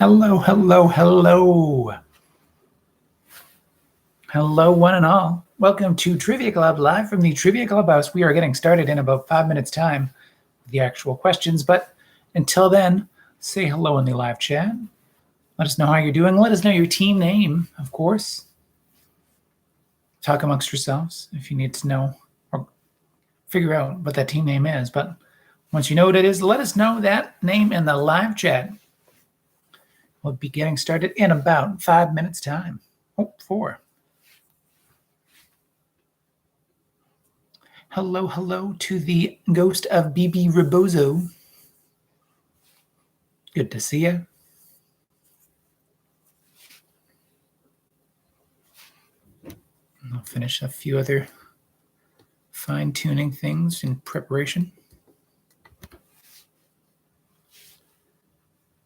Hello, hello, hello. Hello, one and all. Welcome to Trivia Club, live from the Trivia Clubhouse. We are getting started in about 5 minutes' time with the actual questions. But until then, say hello in the live chat. Let us know how you're doing. Let us know your team name, of course. Talk amongst yourselves if you need to know or figure out what that team name is. But once you know what it is, let us know that name in the live chat. We'll be getting started in about 5 minutes' time. Oh, 4. Hello, hello to the ghost of BB Rebozo. Good to see you. I'll finish a few other fine-tuning things in preparation.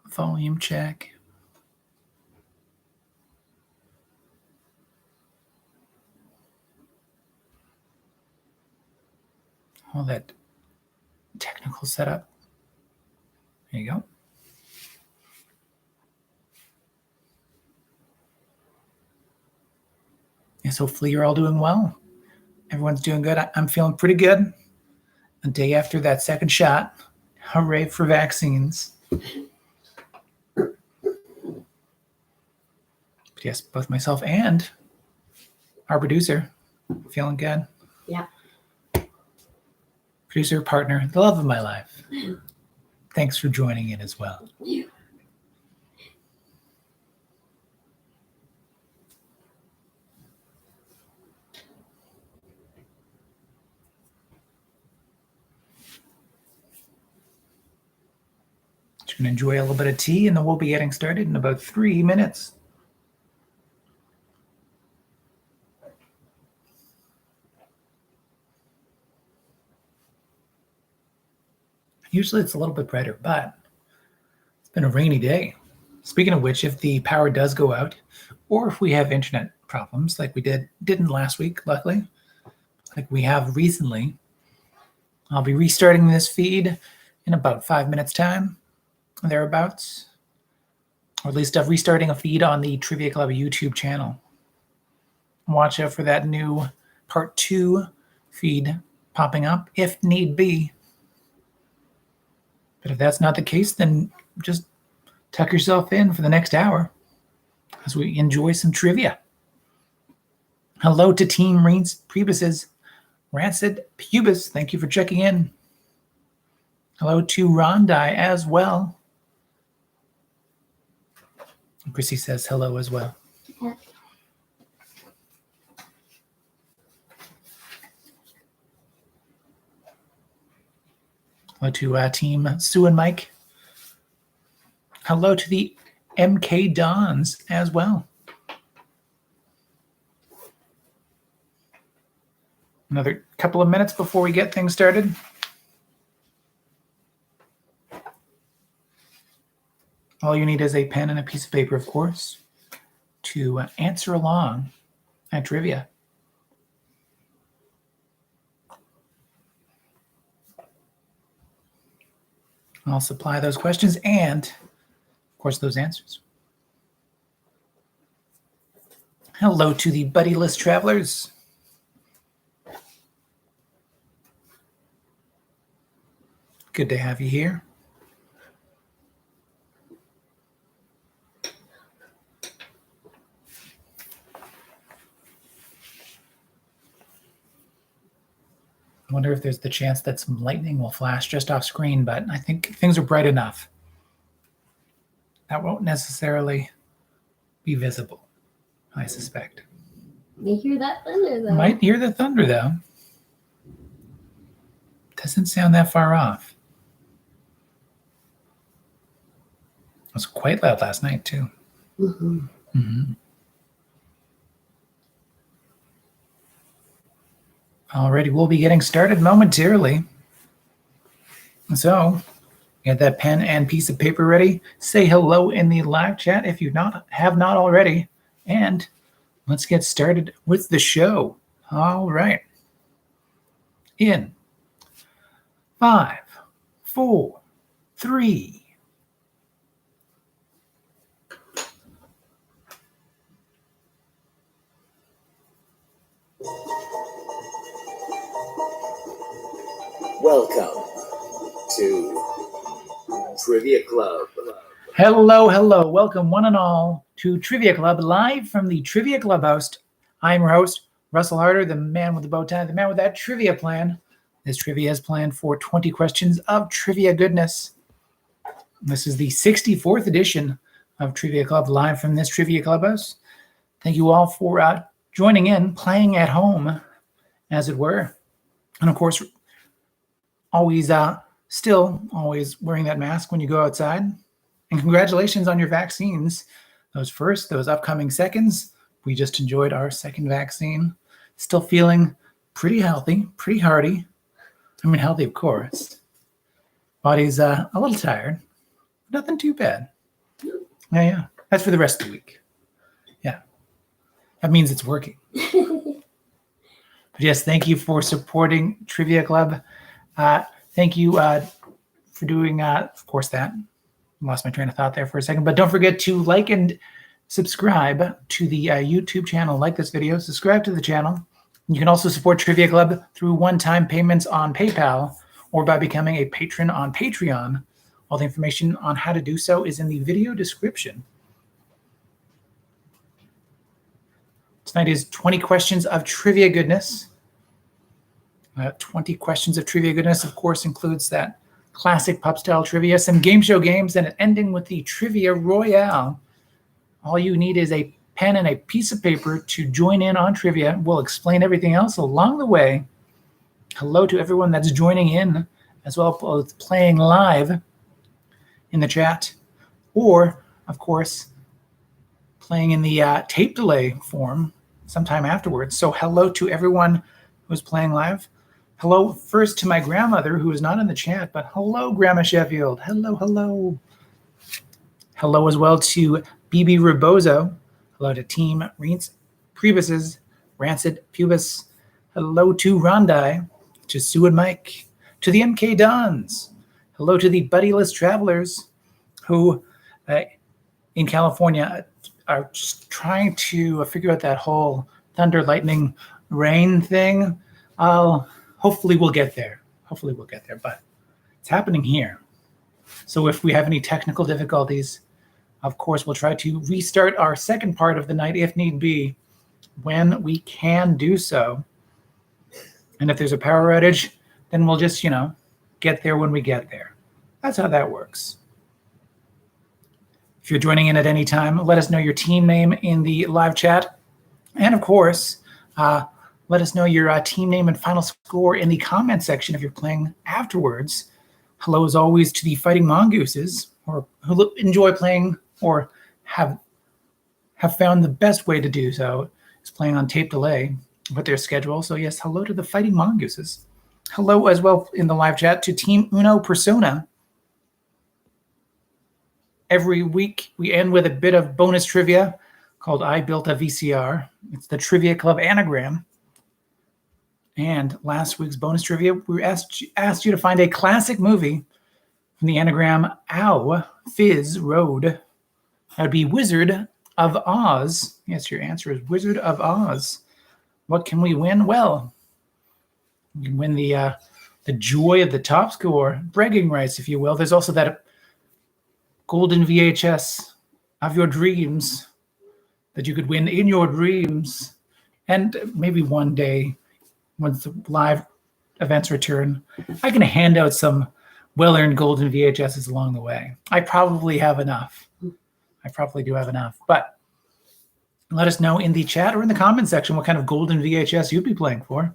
Volume check. All that technical setup. There you go. Yes, hopefully you're all doing well. Everyone's doing good. I'm feeling pretty good. A day after that second shot. Hooray for vaccines. But yes, both myself and our producer feeling good. Yeah. Producer, partner, the love of my life. Thanks for joining in as well. Yeah. Just going to enjoy a little bit of tea, and then we'll be getting started in about 3 minutes. Usually it's a little bit brighter, but it's been a rainy day. Speaking of which, if the power does go out, or if we have internet problems like we didn't last week, luckily, like we have recently, I'll be restarting this feed in about 5 minutes' time, thereabouts. Or at least restarting a feed on the Trivia Club YouTube channel. Watch out for that new part 2 feed popping up if need be. But if that's not the case, then just tuck yourself in for the next hour as we enjoy some trivia. Hello to Team Reeds Prebus's Rancid Pubis. Thank you for checking in. Hello to Rondai as well. Chrissy says hello as well. Yeah. Hello to Team Sue and Mike. Hello to the MK Dons as well. Another couple of minutes before we get things started. All you need is a pen and a piece of paper, of course, to answer along at trivia. I'll supply those questions and, of course, those answers. Hello to the Buddy List Travelers. Good to have you here. I wonder if there's the chance that some lightning will flash just off screen, but I think things are bright enough. That won't necessarily be visible, I suspect. You hear that thunder, though. Might hear the thunder, though. Doesn't sound that far off. It was quite loud last night, too. Mm-hmm. Mm-hmm. Alrighty, we'll be getting started momentarily. So, get that pen and piece of paper ready. Say hello in the live chat if you have not already. And let's get started with the show. All right. In 5, 4, 3, Welcome to Trivia Club. Hello. Welcome one and all to Trivia Club, live from the Trivia Clubhouse. I'm your host, Russel Harder, the man with the bow tie, the man with that trivia plan. This trivia is planned for 20 questions of trivia goodness. This is the 64th edition of Trivia Club, live from this Trivia Clubhouse. Thank you all for joining in, playing at home, as it were. And of course, always wearing that mask when you go outside. And congratulations on your vaccines. Those upcoming seconds. We just enjoyed our second vaccine. Still feeling pretty healthy, pretty hearty. I mean, healthy, of course. Body's a little tired. Nothing too bad. Yeah. That's for the rest of the week. Yeah. That means it's working. But yes, thank you for supporting Trivia Club. Thank you for doing, of course, that. Lost my train of thought there for a second. But don't forget to like and subscribe to the YouTube channel. Like this video, subscribe to the channel. You can also support Trivia Club through one-time payments on PayPal or by becoming a patron on Patreon. All the information on how to do so is in the video description. Tonight is 20 questions of trivia goodness. 20 questions of trivia goodness, of course, includes that classic pub-style trivia, some game show games, and ending with the Trivia Royale. All you need is a pen and a piece of paper to join in on trivia. We'll explain everything else along the way. Hello to everyone that's joining in, as well as playing live in the chat, or, of course, playing in the tape delay form sometime afterwards. So hello to everyone who's playing live. Hello first to my grandmother, who is not in the chat, but hello, Grandma Sheffield. Hello. Hello as well to BB Rebozo. Hello to Team Reens Priebus's Rancid Pubis. Hello to Rondai, to Sue and Mike, to the MK Dons. Hello to the Buddyless Travelers, who in California are just trying to figure out that whole thunder, lightning, rain thing. Hopefully we'll get there. But it's happening here. So if we have any technical difficulties, of course, we'll try to restart our second part of the night if need be, when we can do so. And if there's a power outage, then we'll just, get there when we get there. That's how that works. If you're joining in at any time, let us know your team name in the live chat. And of course, let us know your team name and final score in the comment section if you're playing afterwards. Hello, as always, to the Fighting Mongooses, or who enjoy playing or have found the best way to do so is playing on tape delay with their schedule. So yes, hello to the Fighting Mongooses. Hello as well in the live chat to Team Uno Persona. Every week we end with a bit of bonus trivia called I Built a VCR. It's the Trivia Club anagram. And last week's bonus trivia, we asked you to find a classic movie from the anagram OW, Fizz Road. That would be Wizard of Oz. Yes, your answer is Wizard of Oz. What can we win? Well, we can win the joy of the top score, bragging rights, if you will. There's also that golden VHS of your dreams that you could win in your dreams. And maybe one day, once the live events return, I can hand out some well-earned golden VHSs along the way. I probably have enough. I probably do have enough. But let us know in the chat or in the comment section what kind of golden VHS you'd be playing for.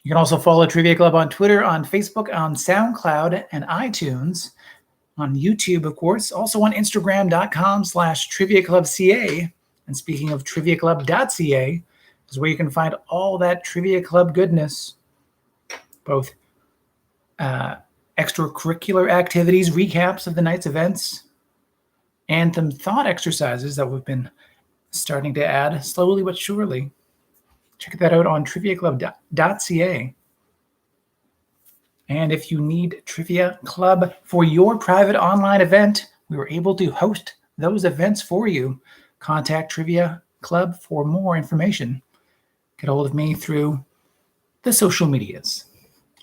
You can also follow Trivia Club on Twitter, on Facebook, on Soundcloud, and iTunes. On YouTube, of course. Also on Instagram.com/TriviaClubCA. And speaking of TriviaClub.ca, is where you can find all that Trivia Club goodness, both extracurricular activities, recaps of the night's events, and some thought exercises that we've been starting to add slowly but surely. Check that out on TriviaClub.ca. And if you need Trivia Club for your private online event, we were able to host those events for you. Contact Trivia Club for more information. Get a hold of me through the social medias.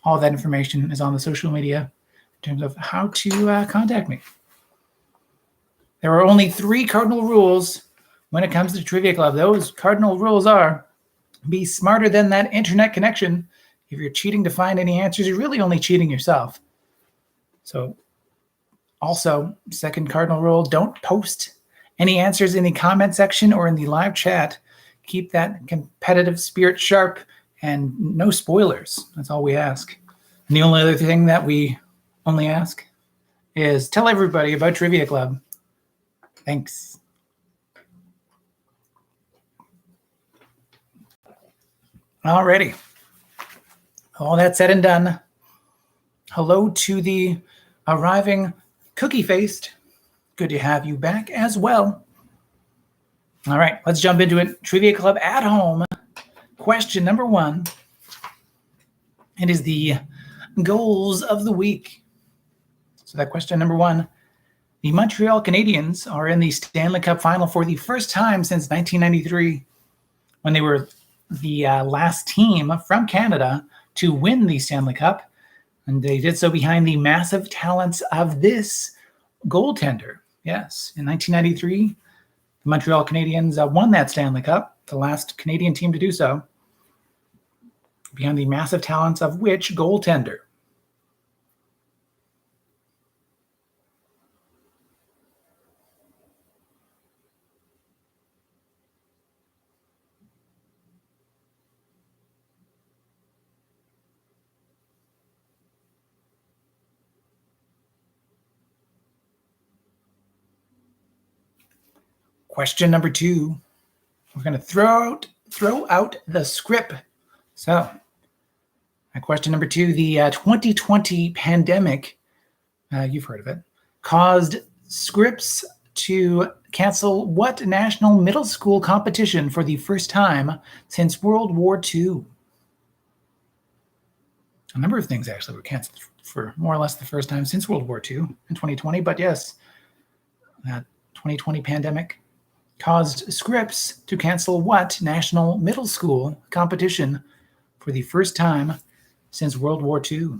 All that information is on the social media in terms of how to contact me. There are only 3 cardinal rules when it comes to Trivia Club. Those cardinal rules are: be smarter than that internet connection. If you're cheating to find any answers, you're really only cheating yourself. So also, second cardinal rule, don't post any answers in the comment section or in the live chat. Keep that competitive spirit sharp and no spoilers. That's all we ask. And the only other thing that we only ask is tell everybody about Trivia Club. Thanks. Alrighty. All that said and done. Hello to the arriving cookie-faced. Good to have you back as well. All right, let's jump into it. Trivia Club at home. Question number 1. It is the goals of the week. So that question number 1. The Montreal Canadiens are in the Stanley Cup final for the first time since 1993, when they were the last team from Canada to win the Stanley Cup. And they did so behind the massive talents of this goaltender. Yes, in 1993, the Montreal Canadiens won that Stanley Cup, the last Canadian team to do so, behind the massive talents of which goaltender? Question number 2. We're going to throw out the script. So, question number 2. The 2020 pandemic, you've heard of it, caused Scripps to cancel what national middle school competition for the first time since World War II? A number of things actually were canceled for more or less the first time since World War II in 2020. But yes, that 2020 pandemic caused Scripps to cancel what national middle school competition for the first time since World War II?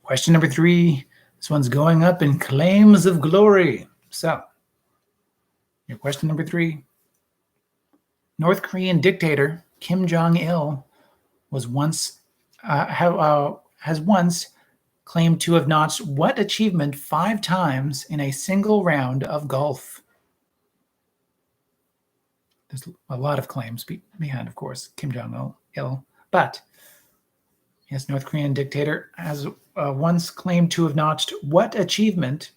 Question number 3. This one's going up in claims of glory. So, your question number 3. North Korean dictator Kim Jong-il was has once claimed to have notched what achievement 5 times in a single round of golf? There's a lot of claims behind, of course, Kim Jong-il, but yes, North Korean dictator has once claimed to have notched what achievement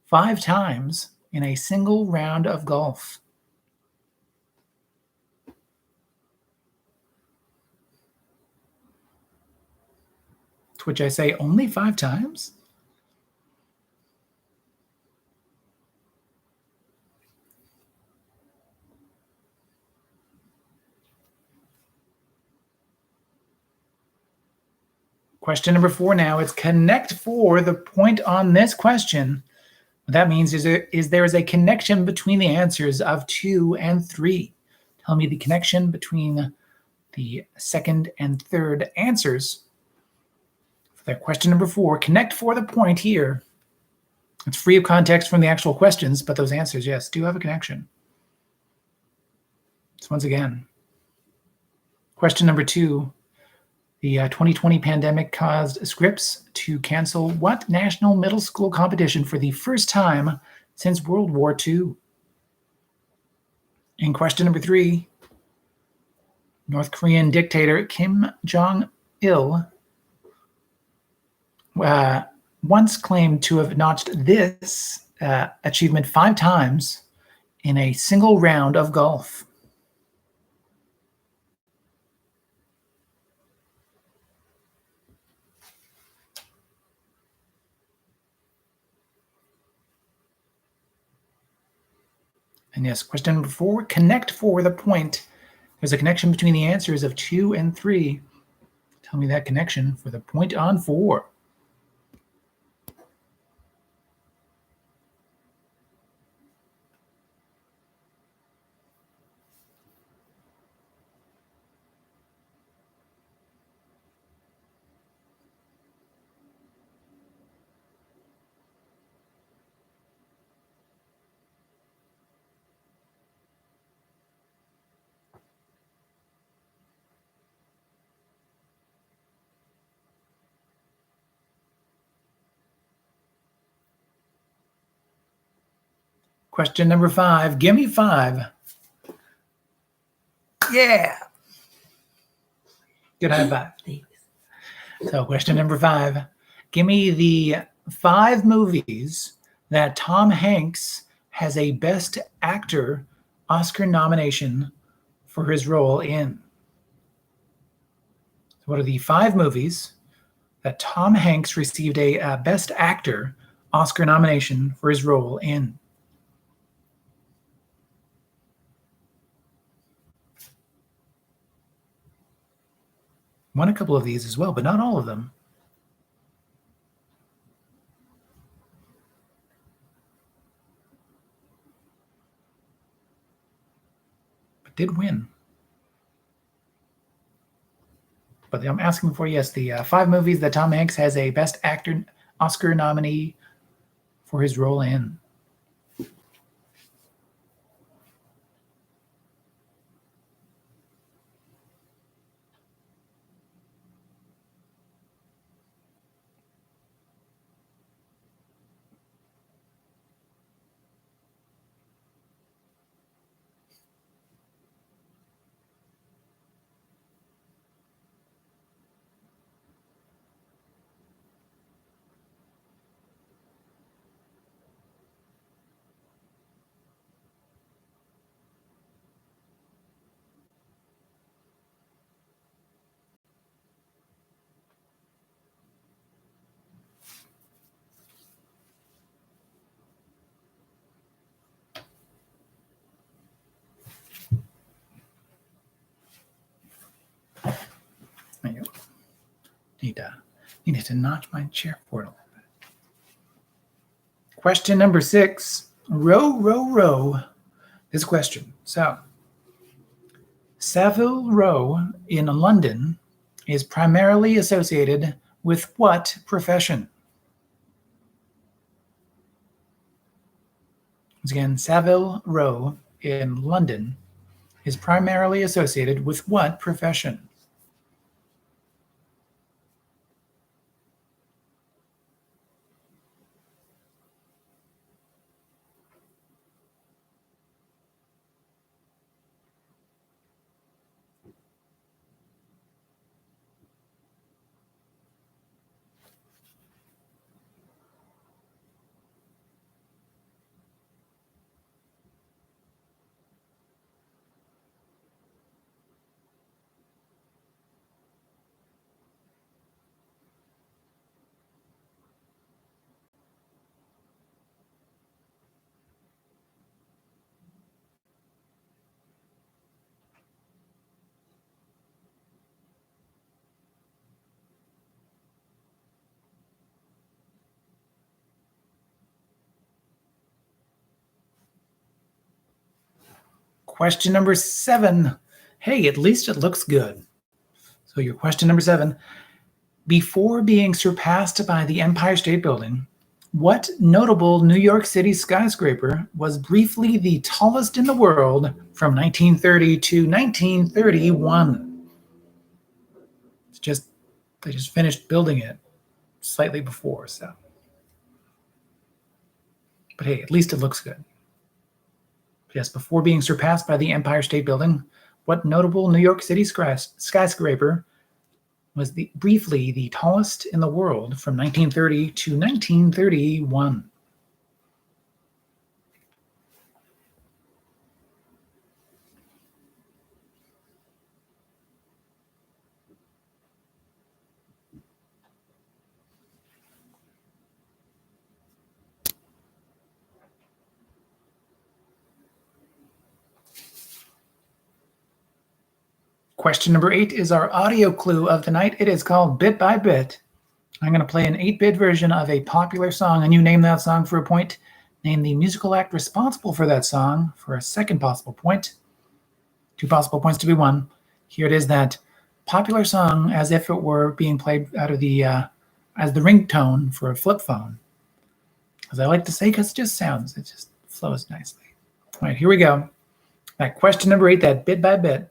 5 times in a single round of golf? To which I say, only 5 times? Question number 4 now. It's connect for the point on this question. What that means is there is a connection between the answers of 2 and 3. Tell me the connection between the second and third answers. For that question number 4, connect for the point here. It's free of context from the actual questions, but those answers, yes, do have a connection. So once again, question number 2. The 2020 pandemic caused Scripps to cancel what national middle school competition for the first time since World War II? In question number 3, North Korean dictator Kim Jong-il once claimed to have notched this achievement 5 times in a single round of golf. And yes, question number 4, connect for the point. There's a connection between the answers of 2 and 3. Tell me that connection for the point on 4. Question number 5. Give me 5. Yeah. Good high five. Thanks. So question number 5. Give me the 5 movies that Tom Hanks has a Best Actor Oscar nomination for his role in. So what are the 5 movies that Tom Hanks received a Best Actor Oscar nomination for his role in? Won a couple of these as well, but not all of them. But did win. But I'm asking for, yes, the 5 movies that Tom Hanks has a Best Actor Oscar nominee for his role in. There you go. Need to notch my chair forward a little bit. Question number 6. Row, row, row. This question. So, Savile Row in London is primarily associated with what profession? Once again, Savile Row in London is primarily associated with what profession? Question number 7. Hey, at least it looks good. So your question number 7. Before being surpassed by the Empire State Building, what notable New York City skyscraper was briefly the tallest in the world from 1930 to 1931? They just finished building it slightly before, so. But hey, at least it looks good. Yes, before being surpassed by the Empire State Building, what notable New York City skyscraper was briefly the tallest in the world from 1930 to 1931? Question number 8 is our audio clue of the night. It is called Bit by Bit. I'm going to play an 8-bit version of a popular song, and you name that song for a point. Name the musical act responsible for that song for a second possible point. 2 possible points to be won. Here it is, that popular song as if it were being played out of the as the ringtone for a flip phone. As I like to say, because it just flows nicely. All right, here we go. That question number 8, that bit by bit.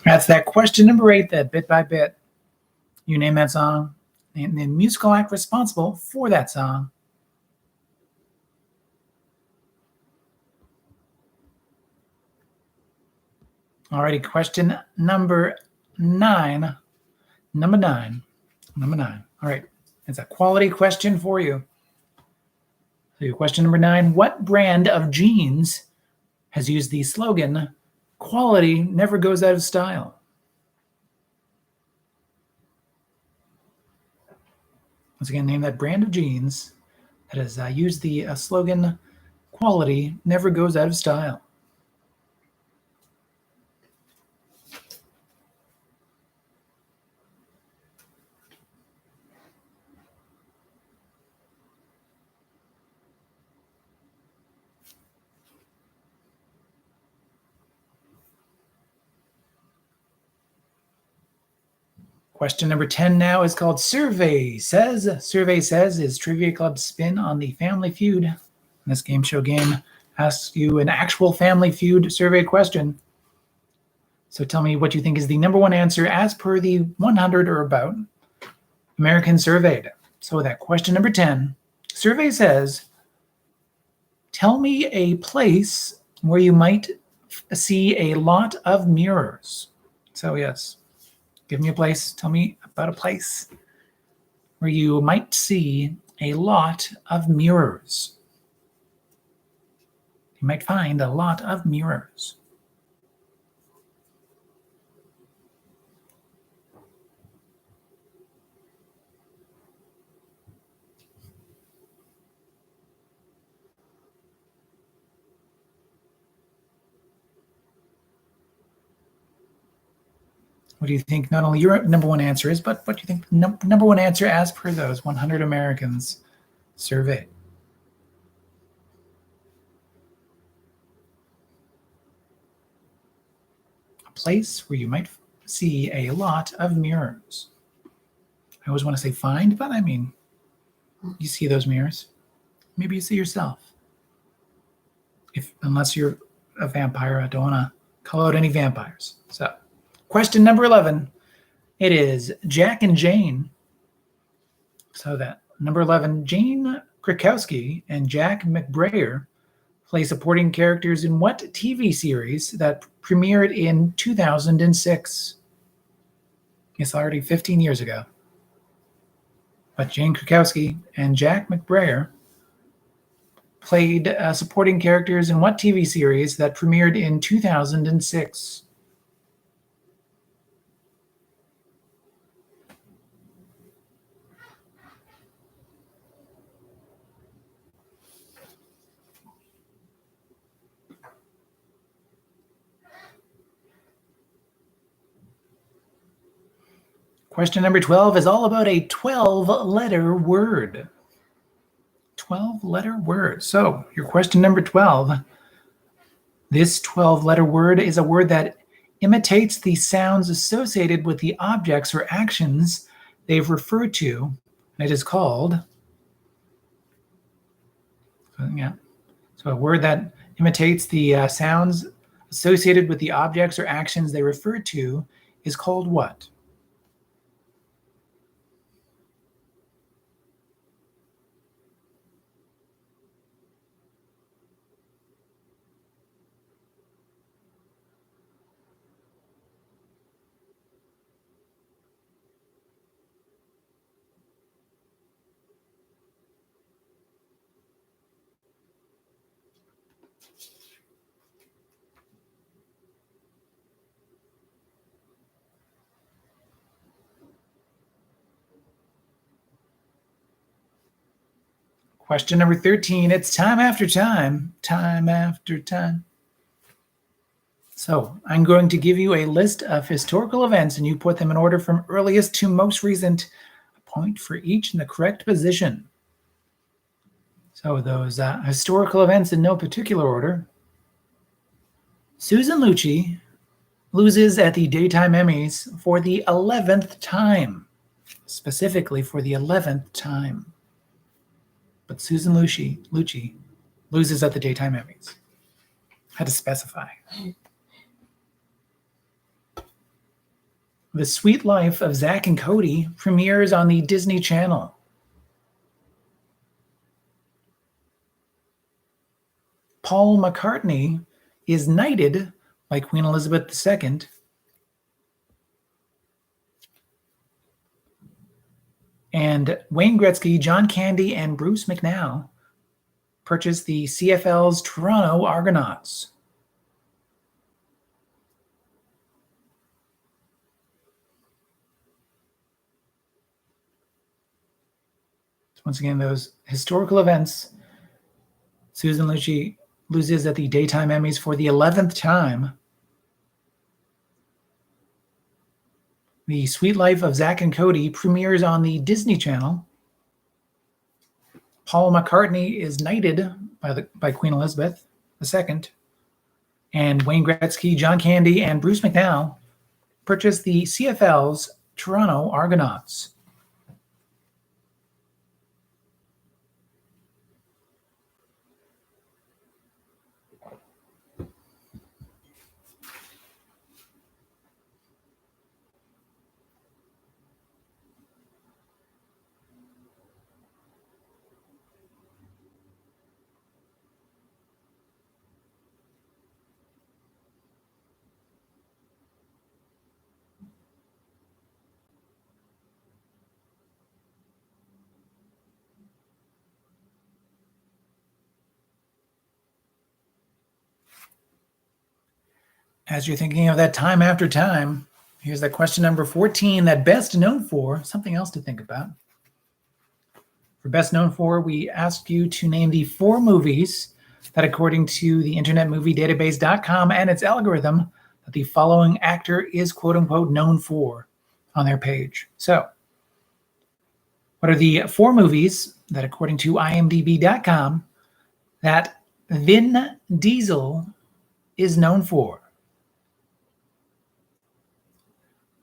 That's that question number 8, that bit by bit. You name that song and the musical act responsible for that song. Alrighty, question number 9. Number 9. All right, it's a quality question for you. So your question number 9, what brand of jeans has used the slogan, "Quality never goes out of style"? Once again, name that brand of jeans that has used the slogan, "Quality never goes out of style." Question number 10 now is called Survey Says. Survey Says is Trivia Club's spin on the Family Feud. This game show game asks you an actual Family Feud survey question. So tell me what you think is the number 1 answer as per the 100 or about Americans surveyed. So that question number 10, Survey Says, tell me a place where you might see a lot of mirrors. So yes. Give me a place. Tell me about a place where you might see a lot of mirrors. You might find a lot of mirrors. What do you think not only your number 1 answer is, but what do you think number 1 answer as per those 100 Americans surveyed? A place where you might see a lot of mirrors. I always want to say find, but I mean, you see those mirrors. Maybe you see yourself. Unless you're a vampire, I don't want to call out any vampires. So, question number 11, it is Jack and Jane. So that number 11, Jane Krakowski and Jack Mcbrayer play supporting characters in what TV series that premiered in 2006? It's already 15 years ago. But Jane Krakowski and Jack Mcbrayer played supporting characters in what TV series that premiered in 2006? Question number 12 is all about a 12-letter word. 12-letter word. So your question number 12, this 12-letter word is a word that imitates the sounds associated with the objects or actions they've referred to. And it is called Yeah. So a word that imitates the sounds associated with the objects or actions they refer to is called what? Question number 13. It's time after time, time after time. So I'm going to give you a list of historical events, and you put them in order from earliest to most recent, a point for each in the correct position. So those historical events in no particular order. Susan Lucci loses at the Daytime Emmys for the 11th time, specifically for the 11th time. But Susan Lucci loses at the Daytime Emmys. Had to specify. The Sweet Life of Zack and Cody premieres on the Disney Channel. Paul McCartney is knighted by Queen Elizabeth II. And Wayne Gretzky, John Candy, and Bruce McNally purchased the CFL's Toronto Argonauts. So once again, those historical events. Susan Lucci loses at the Daytime Emmys for the 11th time. The Sweet Life of Zack and Cody premieres on the Disney Channel. Paul McCartney is knighted by Queen Elizabeth II. And Wayne Gretzky, John Candy, and Bruce McNally purchased the CFL's Toronto Argonauts. As you're thinking of that time after time, here's that question number 14, that best known for, something else to think about. For best known for, we asked you to name the 4 movies that, according to the Internet Movie Database.com and its algorithm, that the following actor is quote unquote known for on their page. So, what are the 4 movies that, according to IMDb.com, that Vin Diesel is known for?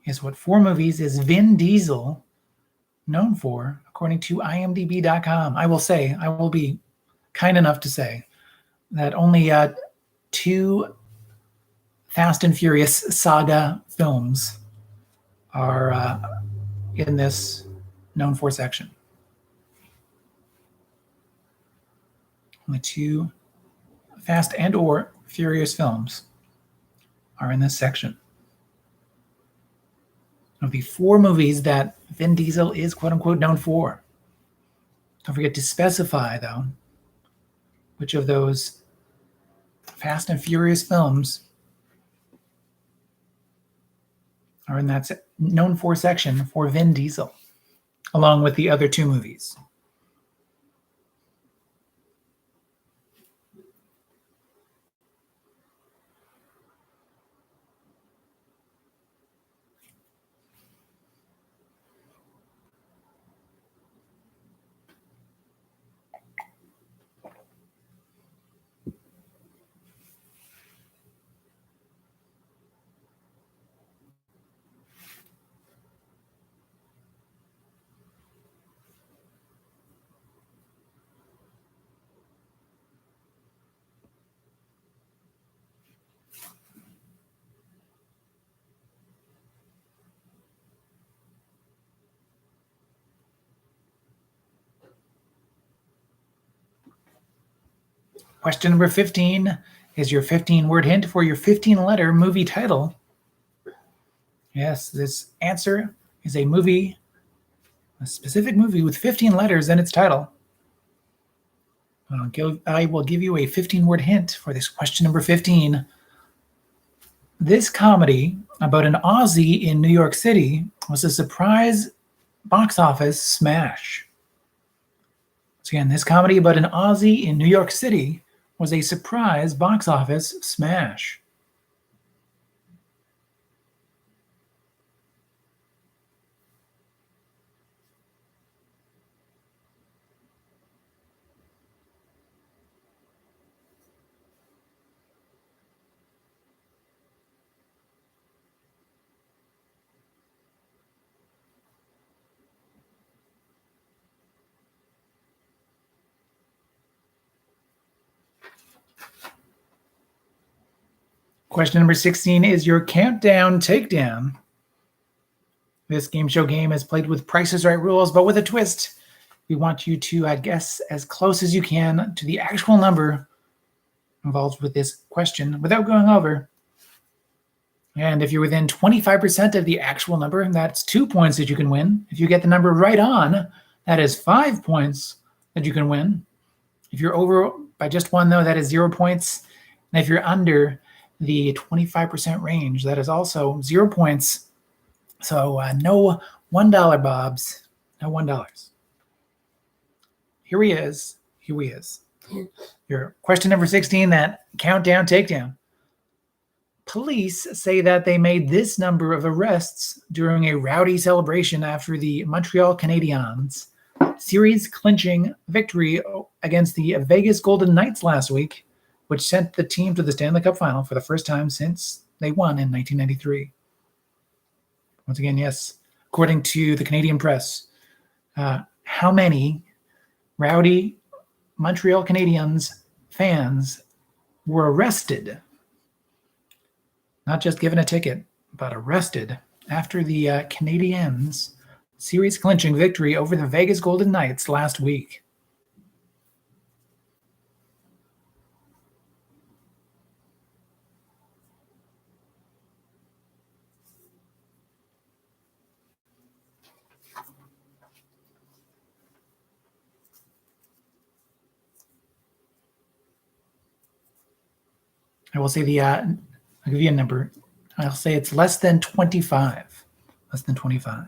Guess what 4 movies is Vin Diesel known for, according to IMDb.com? I will be kind enough to say that only 2 Fast and Furious saga films are in this known for section. Only 2 Fast and or Furious films are in this section. Of the 4 movies that Vin Diesel is quote unquote known for. Don't forget to specify, though, which of those Fast and Furious films are in that known for section for Vin Diesel, along with the other 2 movies. Question number 15 is your 15-word hint for your 15-letter movie title. Yes, this answer is a movie, a specific movie with 15 letters in its title. I will give you a 15-word hint for this question number 15. This comedy about an Aussie in New York City was a surprise box office smash. So again, this comedy about an Aussie in New York City was a surprise box office smash. Question number 16 is your countdown takedown. This game show game is played with Price is Right rules, but with a twist. We want you to guess as close as you can to the actual number involved with this question without going over. And if you're within 25% of the actual number, that's 2 points that you can win. If you get the number right on, that is 5 points that you can win. If you're over by just one, though, that is 0 points. And if you're under the 25% range, that is also 0 points. So no $1, Bobs. No $1. Here he is. Your question number 16, that countdown takedown. Police say that they made this number of arrests during a rowdy celebration after the Montreal Canadiens series-clinching victory against the Vegas Golden Knights last week, which sent the team to the Stanley Cup final for the first time since they won in 1993. Once again, yes, according to the Canadian press, how many rowdy Montreal Canadiens fans were arrested, not just given a ticket, but arrested after the Canadiens' series-clinching victory over the Vegas Golden Knights last week? I will say I'll give you a number. I'll say it's less than 25. Less than 25.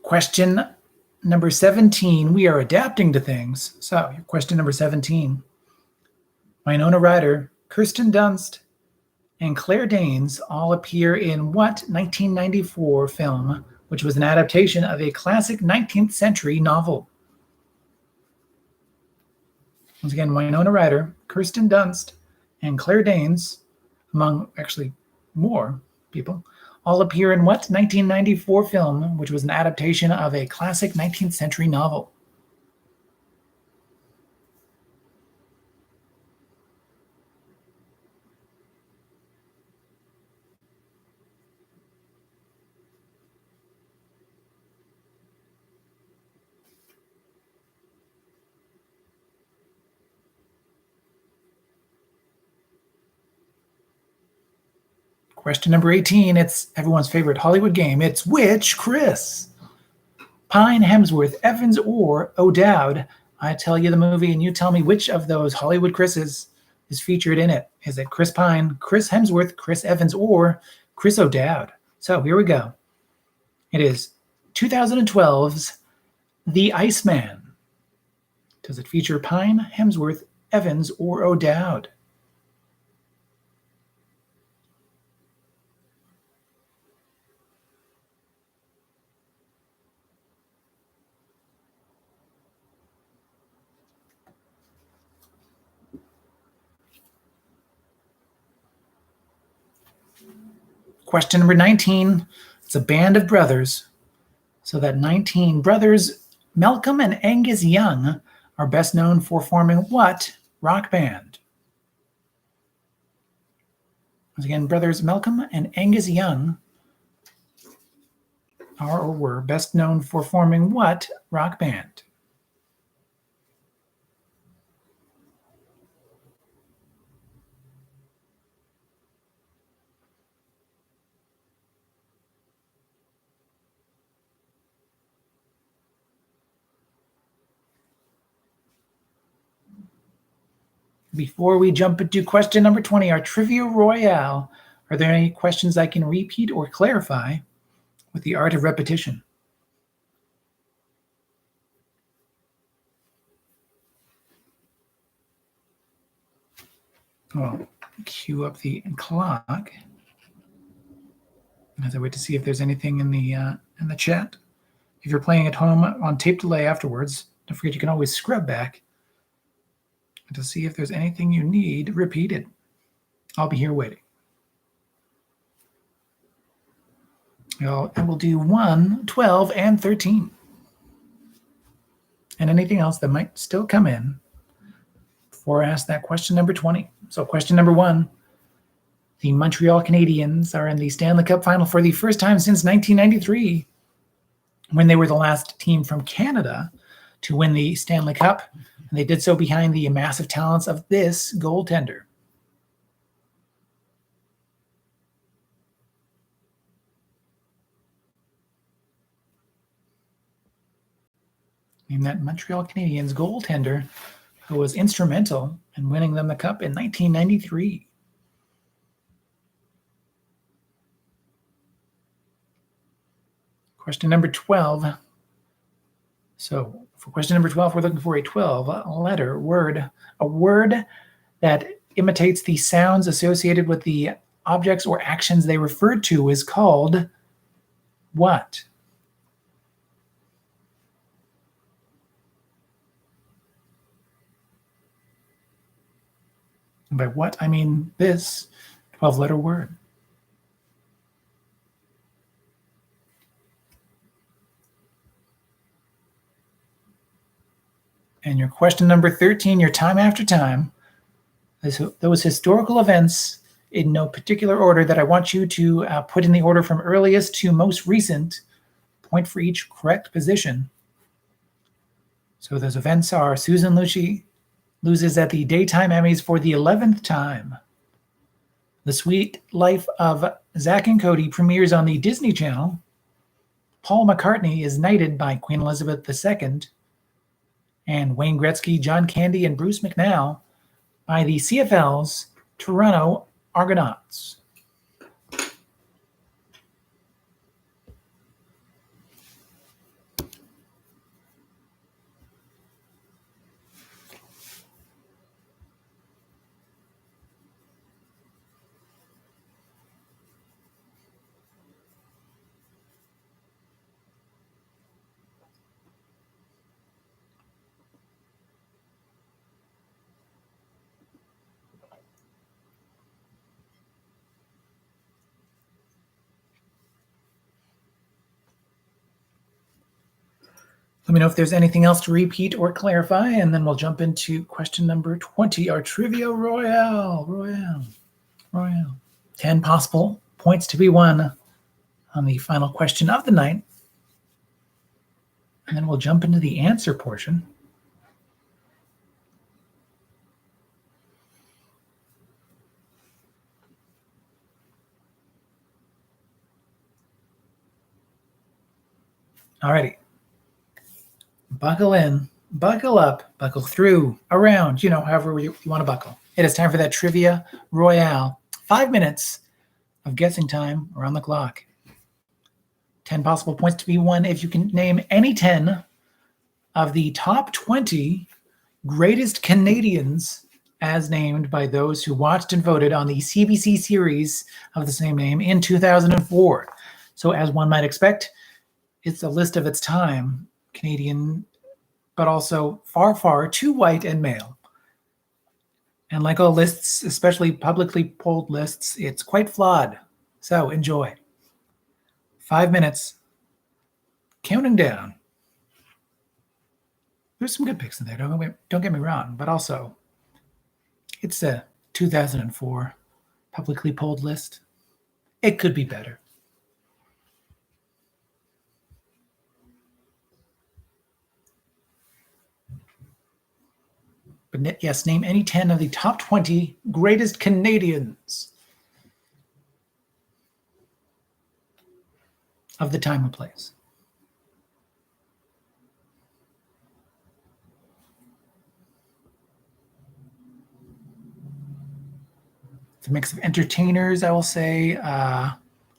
Question number 17. We are adapting to things. So, question number 17. Winona Ryder, Kirsten Dunst, and Claire Danes all appear in what 1994 film, which was an adaptation of a classic 19th century novel? Once again, Winona Ryder, Kirsten Dunst, and Claire Danes, among actually more people, all appear in what 1994 film, which was an adaptation of a classic 19th century novel? Question number 18. It's everyone's favorite Hollywood game. It's which Chris? Pine, Hemsworth, Evans, or O'Dowd? I tell you the movie, and you tell me which of those Hollywood Chris's is featured in it. Is it Chris Pine, Chris Hemsworth, Chris Evans, or Chris O'Dowd? So here we go. It is 2012's The Iceman. Does it feature Pine, Hemsworth, Evans, or O'Dowd? Question number 19. It's a band of brothers. So that 19 brothers, Malcolm and Angus Young, are best known for forming what rock band? Once again, brothers Malcolm and Angus Young are or were best known for forming what rock band? Before we jump into question number 20, our Trivia Royale, are there any questions I can repeat or clarify with the art of repetition? Well, cue up the clock as I wait to see if there's anything in the chat. If you're playing at home on tape delay afterwards, don't forget you can always scrub back to see if there's anything you need repeated. I'll be here waiting. And we'll do 1, 12, and 13. And anything else that might still come in before I ask that question number 20. So question number 1, the Montreal Canadiens are in the Stanley Cup final for the first time since 1993, when they were the last team from Canada to win the Stanley Cup. And they did so behind the massive talents of this goaltender. Name that Montreal Canadiens goaltender who was instrumental in winning them the cup in 1993. Question number 12. So for question number 12, we're looking for a 12-letter word, a word that imitates the sounds associated with the objects or actions they referred to is called what? And by what, I mean this 12-letter word. And your question number 13, your time after time, those historical events in no particular order that I want you to put in the order from earliest to most recent, point for each correct position. So those events are Susan Lucci loses at the Daytime Emmys for the 11th time. The Sweet Life of Zack and Cody premieres on the Disney Channel. Paul McCartney is knighted by Queen Elizabeth II. And Wayne Gretzky, John Candy, and Bruce McNall by the CFL's Toronto Argonauts. Let me know if there's anything else to repeat or clarify, and then we'll jump into question number 20, our Trivia Royale. 10 possible points to be won on the final question of the night. And then we'll jump into the answer portion. Alrighty. Buckle in, buckle up, buckle through, around, however you want to buckle. It is time for that Trivia Royale. 5 minutes of guessing time around the clock. 10 possible points to be won if you can name any 10 of the top 20 greatest Canadiens as named by those who watched and voted on the CBC series of the same name in 2004. So as one might expect, it's a list of its time, Canadian, but also far, far too white and male. And like all lists, especially publicly polled lists, it's quite flawed. So enjoy. 5 minutes, counting down. There's some good picks in there, don't get me wrong, but also it's a 2004 publicly polled list. It could be better. But yes, name any 10 of the top 20 greatest Canadiens of the time and place. It's a mix of entertainers, I will say,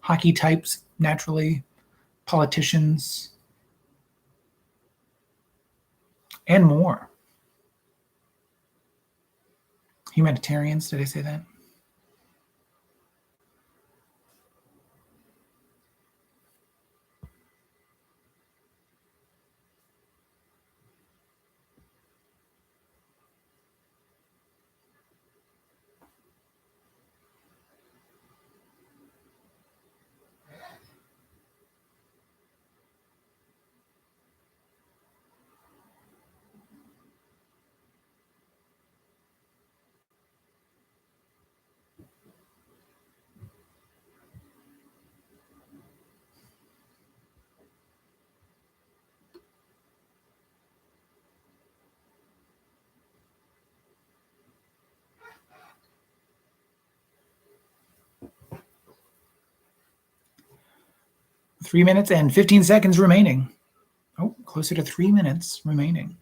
hockey types, naturally, politicians, and more. Humanitarians, did I say that? Three minutes and 15 seconds remaining. Oh, closer to 3 minutes remaining.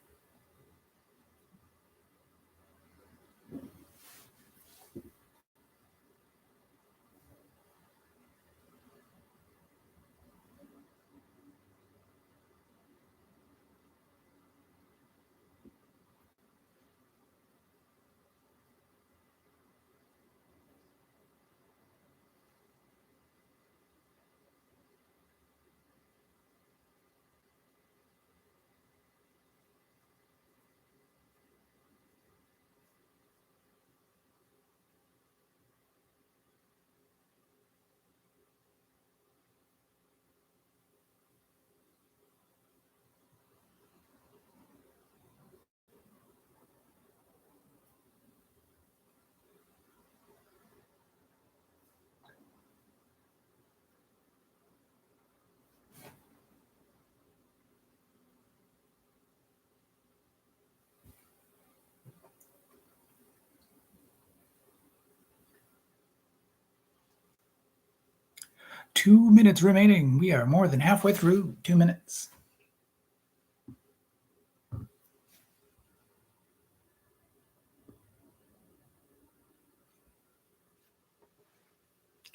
Two minutes remaining. We are more than halfway through. 2 minutes.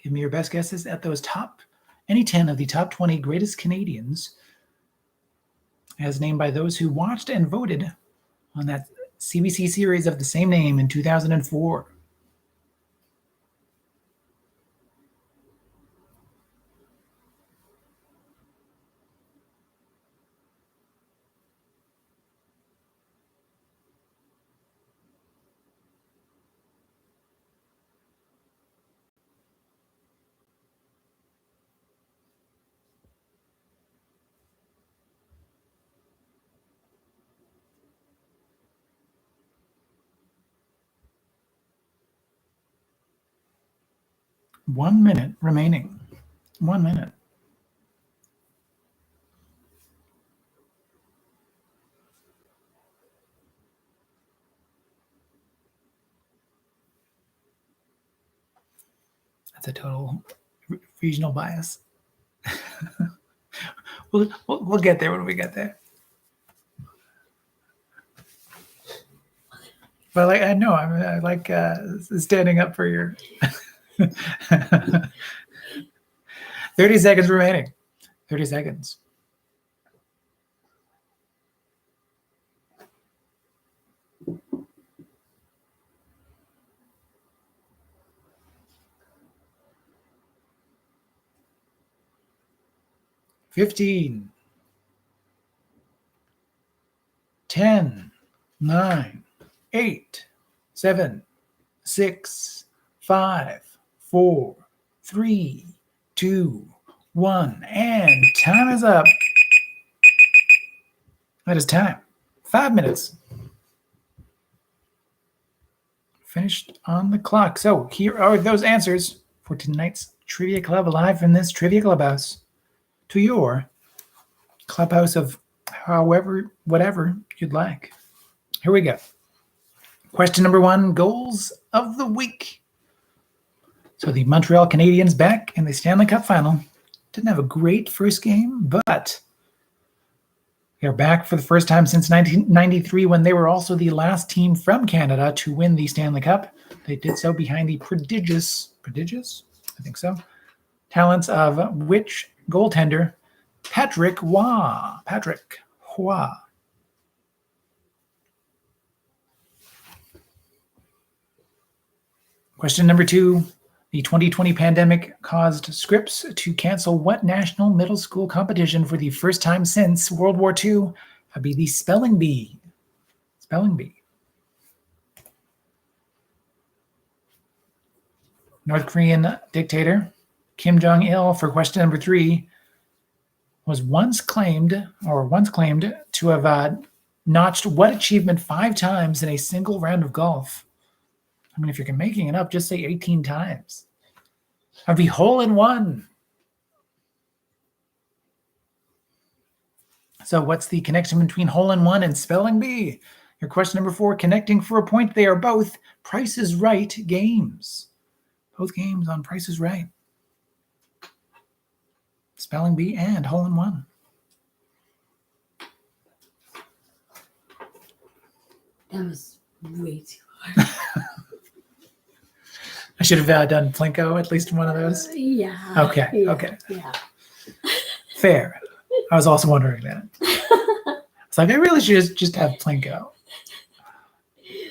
Give me your best guesses at those any 10 of the top 20 greatest Canadiens as named by those who watched and voted on that CBC series of the same name in 2004. One minute remaining. 1 minute. That's a total regional bias. We'll get there when we get there. But I know I like standing up for your 30 seconds remaining. 30 seconds. $15, 10, 9, 8, 7, 6, 5, 4, 3, 2, 1, and time is up. That is time. 5 minutes. Finished on the clock. So here are those answers for tonight's Trivia Club, live from this Trivia Clubhouse to your clubhouse of whatever you'd like. Here we go. Question number 1, goals of the week. So the Montreal Canadiens back in the Stanley Cup final. Didn't have a great first game, but they're back for the first time since 1993 when they were also the last team from Canada to win the Stanley Cup. They did so behind the prodigious, I think so, talents of which goaltender? Patrick Roy. Question number 2. The 2020 pandemic caused Scripps to cancel what national middle school competition for the first time since World War II? That'd be the Spelling Bee. Spelling Bee. North Korean dictator Kim Jong-il, for question number 3, was once claimed to have notched what achievement 5 times in a single round of golf? I mean, if you're making it up, just say 18 times. That'd be hole in one. So what's the connection between hole in one and spelling bee? Your question number 4, connecting for a point. They are both Price is Right games. Both games on Price is Right. Spelling bee and hole in one. That was way too hard. I should have done Plinko, at least one of those. Yeah. Okay. Yeah. Fair. I was also wondering that. It's like, I really should just have Plinko.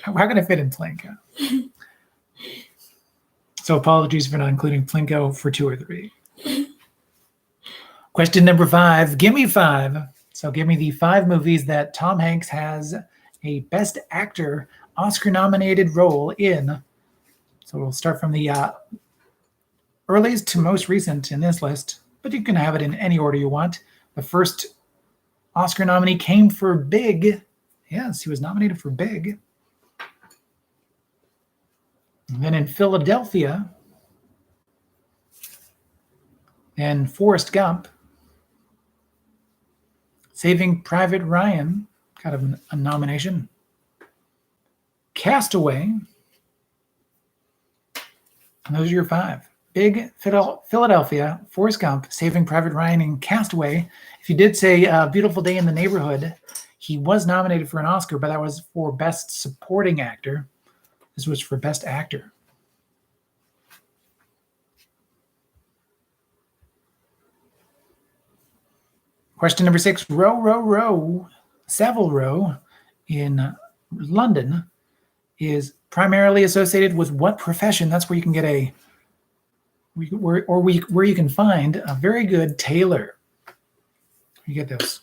How can I fit in Plinko? So apologies for not including Plinko for 2 or 3. Question number 5. Give me 5. So give me the 5 movies that Tom Hanks has a Best Actor Oscar-nominated role in. So we'll start from the earliest to most recent in this list, but you can have it in any order you want. The first Oscar nominee came for Big. Yes, he was nominated for Big. And then in Philadelphia, and Forrest Gump, Saving Private Ryan, got a nomination. Castaway. And those are your 5. Big, Philadelphia, Forrest Gump, Saving Private Ryan, and Castaway. If you did say Beautiful Day in the Neighborhood, he was nominated for an Oscar, but that was for Best Supporting Actor. This was for Best Actor. Question number 6. Savile Row in London is primarily associated with what profession? That's where you can get where you can find a very good tailor. You get those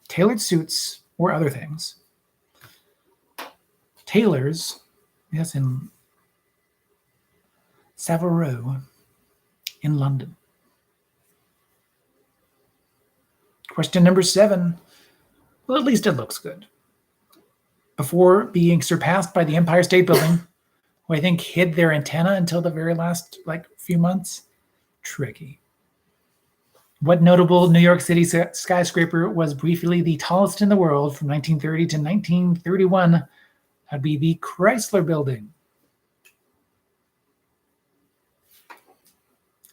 tailored suits or other things. Tailors, yes, in Savile Row in London. Question number 7. Well, at least it looks good. Before being surpassed by the Empire State Building, who I think hid their antenna until the very last few months. Tricky. What notable New York City skyscraper was briefly the tallest in the world from 1930 to 1931? That'd be the Chrysler Building.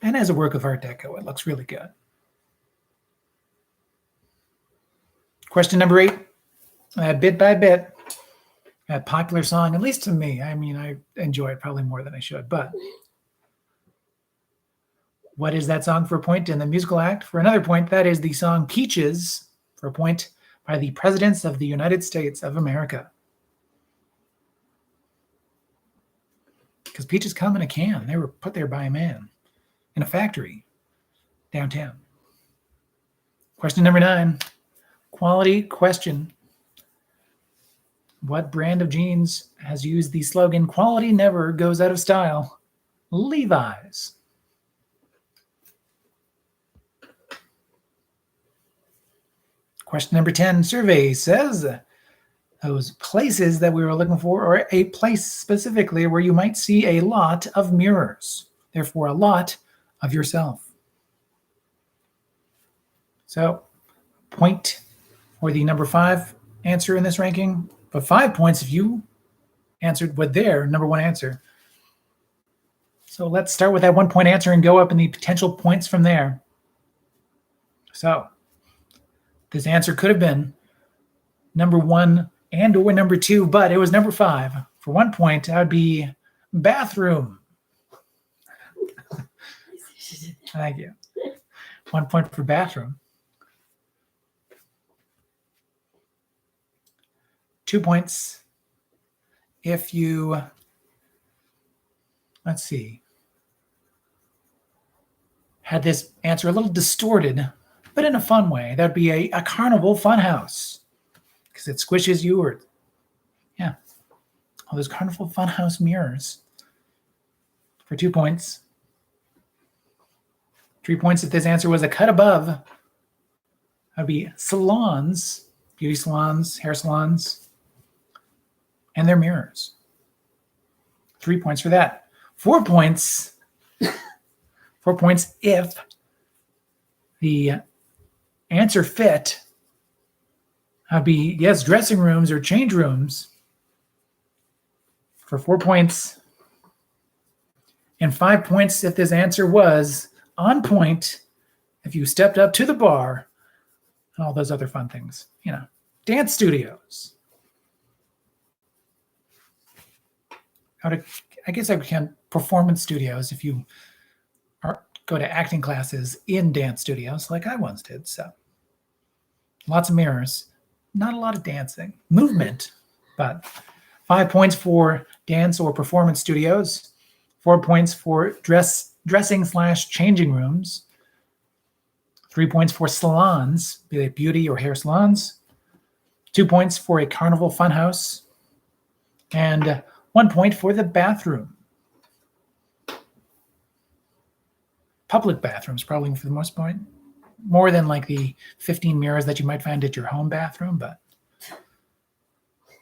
And as a work of Art Deco, it looks really good. Question number 8. Bit by bit, a popular song, at least to me. I mean, I enjoy it probably more than I should, but what is that song for a point in the musical act? For another point, that is the song Peaches for a point by the Presidents of the United States of America. Because peaches come in a can. They were put there by a man in a factory downtown. Question number 9. Quality question. What brand of jeans has used the slogan, "Quality never goes out of style"? Levi's. Question number 10. Survey says those places that we were looking for, or a place specifically where you might see a lot of mirrors, therefore a lot of yourself. So, point for the number 5 answer in this ranking, but 5 points if you answered with their number 1 answer. So let's start with that 1 point answer and go up in the potential points from there. So this answer could have been number 1 and or number 2, but it was number 5. For 1 point, that would be bathroom. Thank you. 1 point for bathroom. 2 points if you, let's see, had this answer a little distorted, but in a fun way. That'd be a carnival fun house, because it squishes you, or yeah, all those carnival fun house mirrors. For 2 points. 3 points if this answer was a cut above. That'd be salons, beauty salons, hair salons, and their mirrors. 3 points for that. 4 points. 4 points if the answer fit. That'd be, yes, dressing rooms or change rooms. For 4 points. And 5 points if this answer was on point, if you stepped up to the bar, and all those other fun things. You know, dance studios. I guess I can performance studios if you go to acting classes in dance studios like I once did. So lots of mirrors, not a lot of dancing, movement, but 5 points for dance or performance studios, 4 points for dressing/changing rooms, 3 points for salons, be they beauty or hair salons, 2 points for a carnival funhouse, and 1 point for the bathroom. Public bathrooms, probably for the most part. More than like the 15 mirrors that you might find at your home bathroom,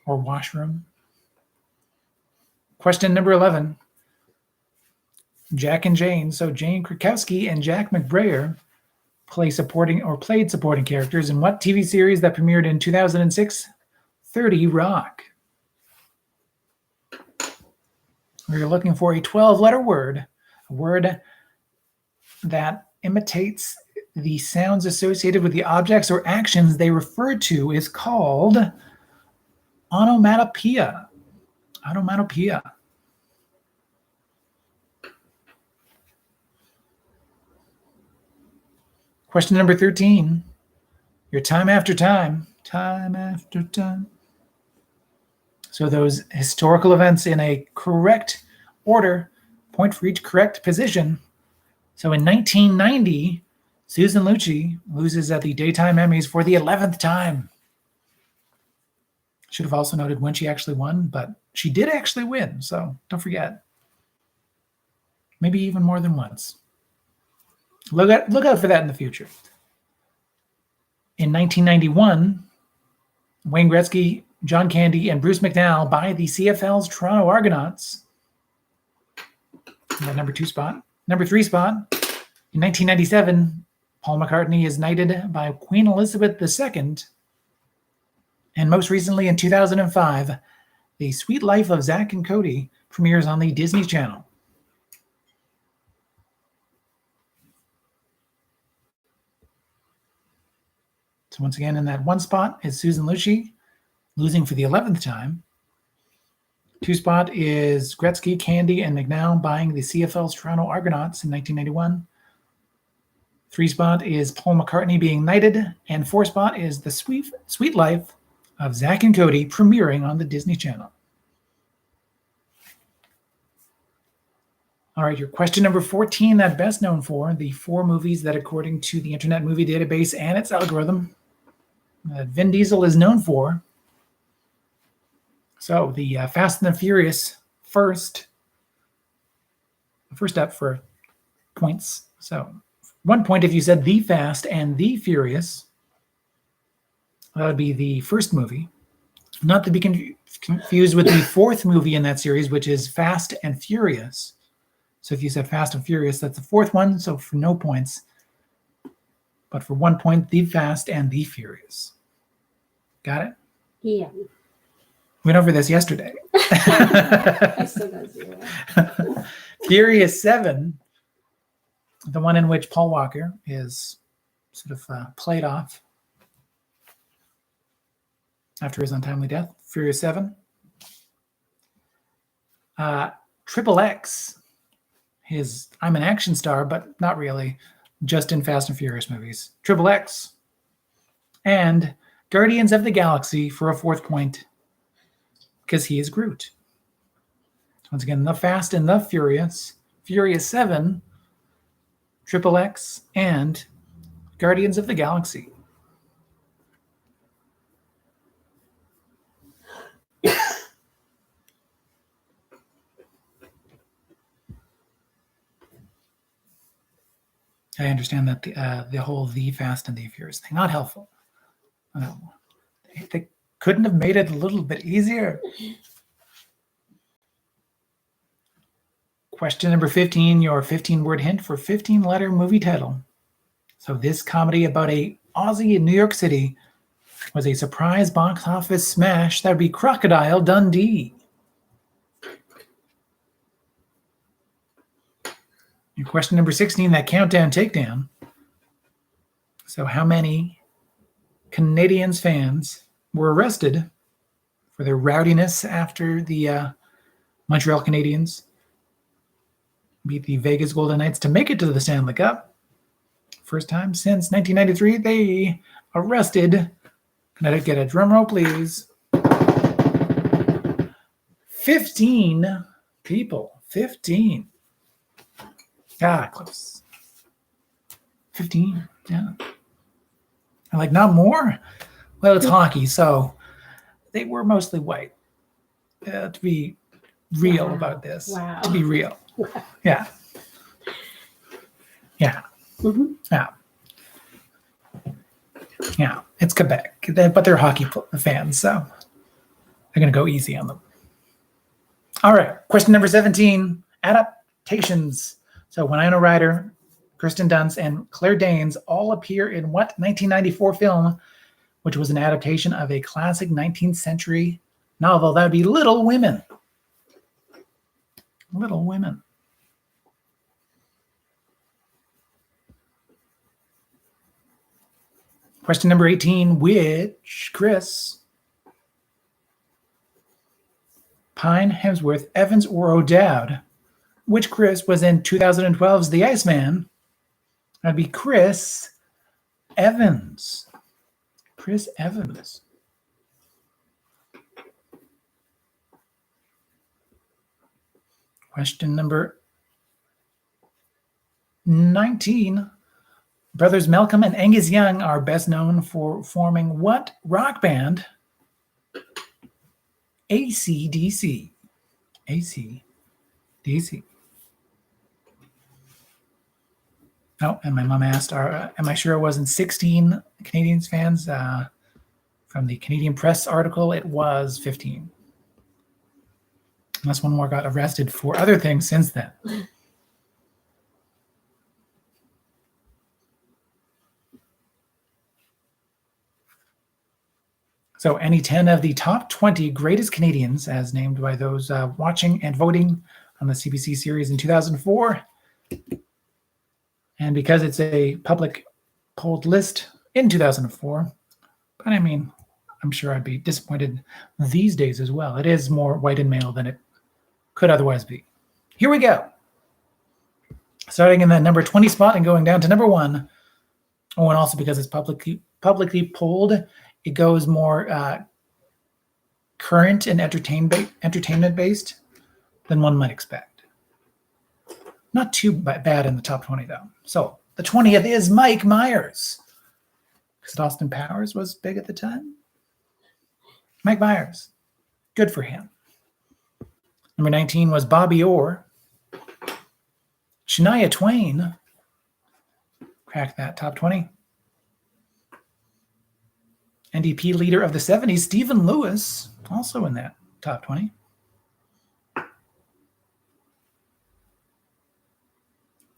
or washroom. Question number 11. Jack and Jane. So Jane Krakowski and Jack Mcbrayer played supporting characters in what TV series that premiered in 2006? 30 Rock. We're looking for a 12-letter word, a word that imitates the sounds associated with the objects or actions they refer to is called onomatopoeia. Onomatopoeia. Question number 13. Your time after time. Time after time. So those historical events in a correct order, point for each correct position. So in 1990, Susan Lucci loses at the Daytime Emmys for the 11th time. Should have also noted when she actually won, but she did actually win, so don't forget. Maybe even more than once. Look out for that in the future. In 1991, Wayne Gretzky, John Candy, and Bruce McDowell buy the CFL's Toronto Argonauts. In that number 2 spot. Number 3 spot. In 1997, Paul McCartney is knighted by Queen Elizabeth II. And most recently, in 2005, The Sweet Life of Zack and Cody premieres on the Disney Channel. So once again, in that 1 spot is Susan Lucci, losing for the 11th time. 2 spot is Gretzky, Candy, and McNown buying the CFL's Toronto Argonauts in 1991. 3 spot is Paul McCartney being knighted. And 4 spot is The Sweet Life of Zach and Cody premiering on the Disney Channel. All right, your question number 14, that best known for, the 4 movies that, according to the Internet Movie Database and its algorithm, Vin Diesel is known for. So the Fast and the Furious first up for points. So 1 point if you said The Fast and the Furious. That would be the first movie. Not to be confused with the 4th movie in that series, which is Fast and Furious. So if you said Fast and Furious, that's the 4th one, so for no points. But for 1 point, The Fast and the Furious. Got it? Yeah. Went over this yesterday. I still got 0. Furious 7, the one in which Paul Walker is sort of played off after his untimely death. Furious 7. Triple X. His I'm an action star, but not really, just in Fast and Furious movies. Triple X. And Guardians of the Galaxy for a 4th point, because he is Groot. Once again, The Fast and the Furious, Furious 7, Triple X, and Guardians of the Galaxy. I understand that the whole The Fast and the Furious thing, not helpful. No. They couldn't have made it a little bit easier. Question number 15, your 15-word hint for 15-letter movie title. So this comedy about a Aussie in New York City was a surprise box office smash. That would be Crocodile Dundee. Your question number 16, that countdown takedown. So how many Canadiens fans were arrested for their rowdiness after the Montreal Canadiens beat the Vegas Golden Knights to make it to the Stanley Cup? First time since 1993, they arrested, can I get a drum roll, please? 15 people. 15. Ah, close. 15, yeah. I'm like, not more? Well, it's hockey, so they were mostly white. To be real about this. Wow. To be real. Yeah. Yeah. Mm-hmm. Yeah. Yeah. It's Quebec, but they're hockey fans, so they're going to go easy on them. All right. Question number 17, adaptations. So Winona Ryder, Kirsten Dunst, and Claire Danes all appear in what 1994 film, which was an adaptation of a classic 19th century novel? That would be Little Women. Little Women. Question number 18, which Chris, Pine, Hemsworth, Evans, or O'Dowd, which Chris was in 2012's The Iceman? That'd be Chris Evans. Chris Evans. Question number 19. Brothers Malcolm and Angus Young are best known for forming what rock band? AC/DC. AC/DC. Oh, and my mom asked, am I sure it wasn't 16 Canadiens fans? From the Canadian Press article, it was 15. Unless one more got arrested for other things since then. So any 10 of the top 20 greatest Canadians, as named by those watching and voting on the CBC series in 2004. And because it's a public polled list in 2004, But I mean, I'm sure I'd be disappointed these days as well. It is more white and male than it could otherwise be. Here we go. Starting in the number 20 spot and going down to number 1. Oh, and also because it's publicly polled, it goes more current and entertainment based than one might expect. Not too bad in the top 20 though. So the 20th is Mike Myers. Because Austin Powers was big at the time. Mike Myers. Good for him. Number 19 was Bobby Orr. Shania Twain cracked that top 20. NDP leader of the 70s, Stephen Lewis, also in that top 20.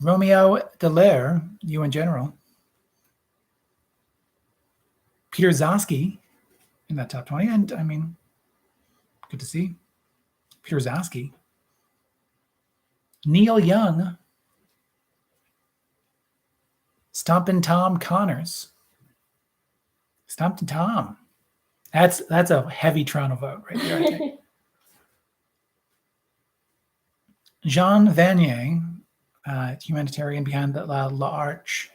Romeo Dallaire, you in general. Peter Zosky in that top 20. And I mean, good to see. Peter Zosky. Neil Young. Stompin' Tom Connors. Stompin' Tom. That's a heavy Toronto vote right there, I think. Jean Vanier, humanitarian behind the La Arche.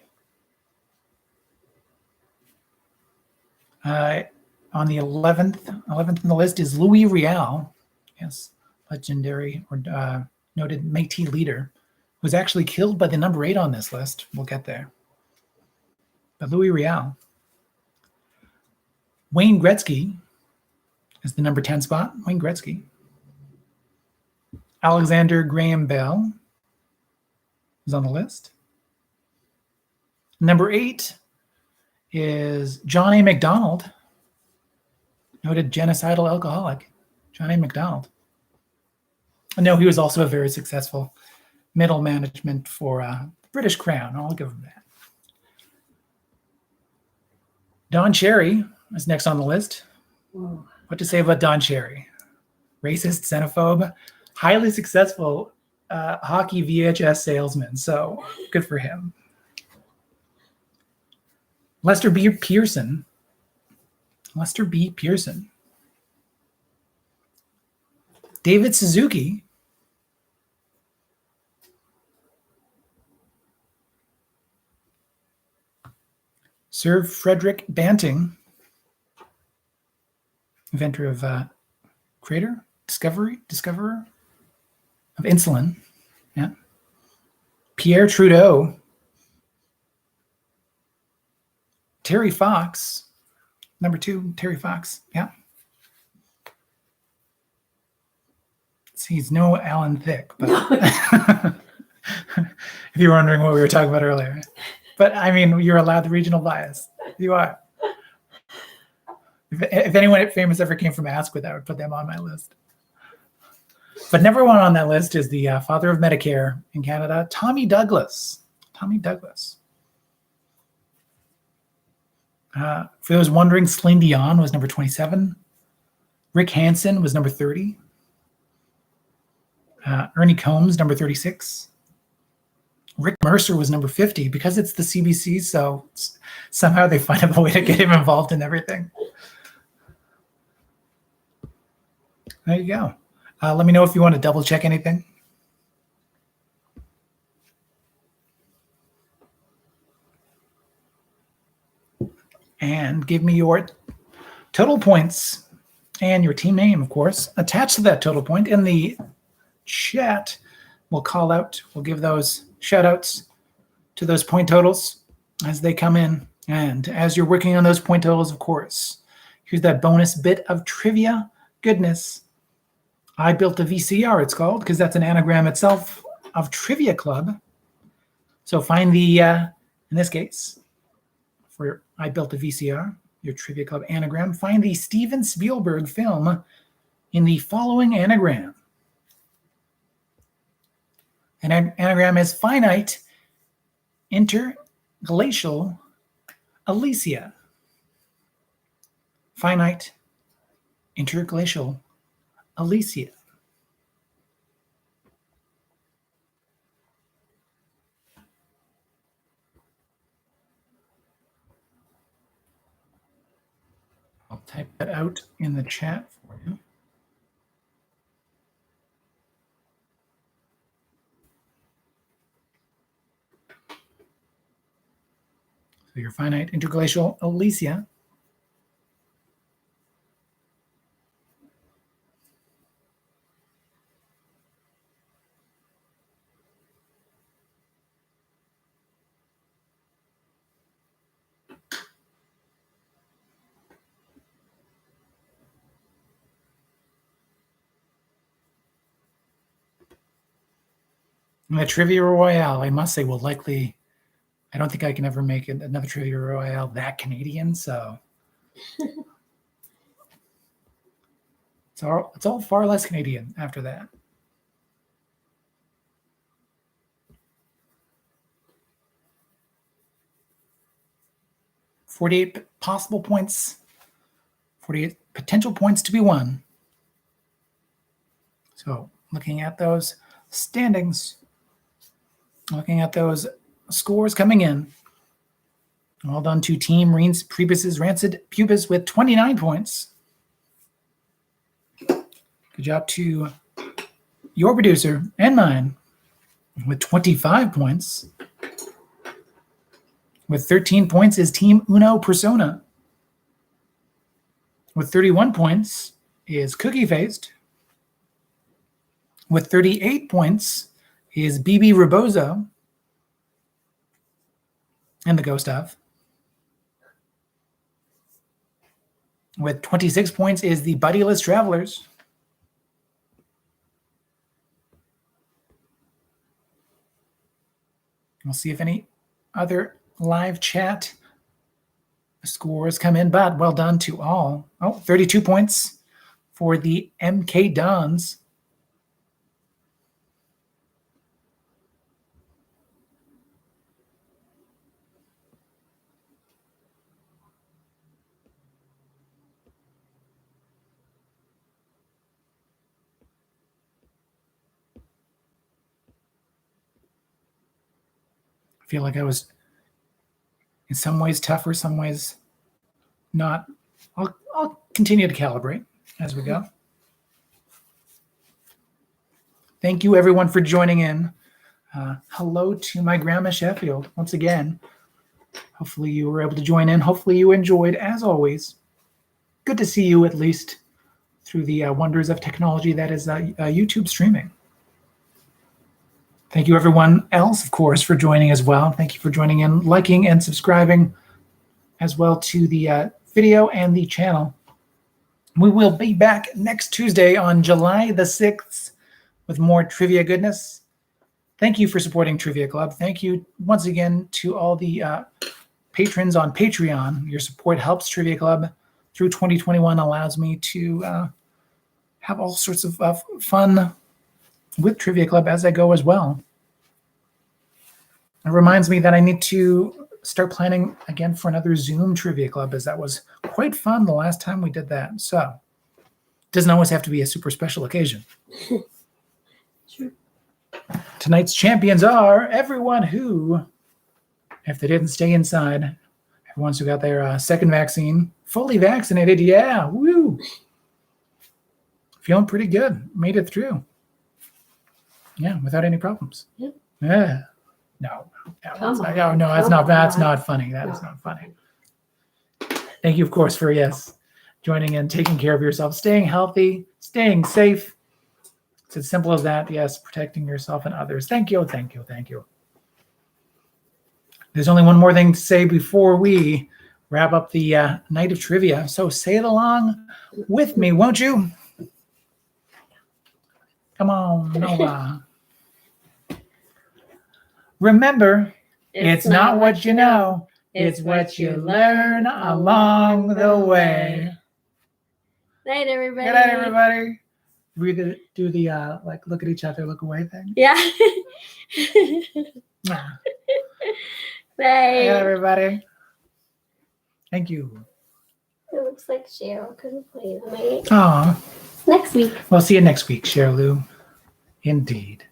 On the 11th on the list is Louis Riel. Yes, legendary or noted Métis leader, who's actually killed by the number 8 on this list. We'll get there. But Louis Riel. Wayne Gretzky is the number 10 spot. Wayne Gretzky. Alexander Graham Bell is on the list. Number 8 is John A. MacDonald, noted genocidal alcoholic. John A. MacDonald. I know he was also a very successful middle management for the British Crown. I'll give him that. Don Cherry is next on the list. Whoa. What to say about Don Cherry? Racist, xenophobe, highly successful hockey VHS salesman. So good for him. Lester B. Pearson. Lester B. Pearson. David Suzuki. Sir Frederick Banting, inventor of discoverer of insulin. Yeah. Pierre Trudeau. Terry Fox, number 2, Terry Fox. Yeah. See, he's no Alan Thicke, but if you're wondering what we were talking about earlier. But I mean, you're allowed the regional bias. You are. If anyone famous ever came from Asquith, I would put them on my list. But number 1 on that list is the father of Medicare in Canada, Tommy Douglas. Tommy Douglas. For those wondering, Celine Dion was number 27. Rick Hansen was number 30. Ernie Combs, number 36. Rick Mercer was number 50 because it's the CBC, so somehow they find a way to get him involved in everything. There you go. Let me know if you want to double check anything. And give me your total points and your team name, of course. Attached to that total point in the chat, we'll give those shout outs to those point totals as they come in. And as you're working on those point totals, of course, here's that bonus bit of trivia goodness. I built a VCR, it's called, because that's an anagram itself of Trivia Club. So find the, in this case, for I built a VCR, your Trivia Club anagram, find the Steven Spielberg film in the following anagram. An anagram is finite interglacial Alicia. Finite interglacial Alicia. type that out in the chat for you. So your finite interglacial Alicia. And the Trivia Royale, I must say, will likely, I don't think I can ever make it another Trivia Royale that Canadian, so it's all far less Canadian after that. 48 possible points, 48 potential points to be won. So looking at those standings, looking at those scores coming in. Well done to Team Reens Prebus's Rancid Pubis with 29 points. Good job to your producer and mine with 25 points. With 13 points is Team Uno Persona. With 31 points is Cookie Faced. With 38 points is BB Rebozo and the Ghost of. With 26 points is the Buddyless Travelers. We'll see if any other live chat scores come in, but well done to all. 32 points for the MK Dons. I feel like I was in some ways tougher, some ways not. I'll continue to calibrate as we go. Thank you, everyone, for joining in. Hello to my grandma Sheffield once again. Hopefully you were able to join in. Hopefully you enjoyed, as always. Good to see you, at least through the wonders of technology that is YouTube streaming. Thank you, everyone else, of course, for joining as well. Thank you for joining in, liking and subscribing as well to the video and the channel. We will be back next Tuesday on July the 6th with more trivia goodness. Thank you for supporting Trivia Club. Thank you once again to all the patrons on Patreon. Your support helps Trivia Club through 2021, allows me to have all sorts of fun with Trivia Club as I go as well. It reminds me that I need to start planning again for another Zoom Trivia Club, as that was quite fun the last time we did that. So it doesn't always have to be a super special occasion. Sure. Tonight's champions are everyone who, if they didn't stay inside, everyone who got their second vaccine, fully vaccinated. Yeah, woo. Feeling pretty good. Made it through. Yeah, without any problems. Yep. Yeah. No, that's not funny. That is not funny. Thank you, of course, for joining in, taking care of yourself, staying healthy, staying safe. It's as simple as that. Yes, protecting yourself and others. Thank you. There's only one more thing to say before we wrap up the night of trivia. So say it along with me, won't you? Come on, Noah. Remember, it's not what you know, it's what you learn along the way. Night, everybody. Good night, everybody. We're going to do the look at each other, look away thing. Yeah. Bye. Bye. Good, everybody. Thank you. It looks like Cheryl couldn't play tonight. Aw. Next week. We'll see you next week, Cheryl Lou. Indeed.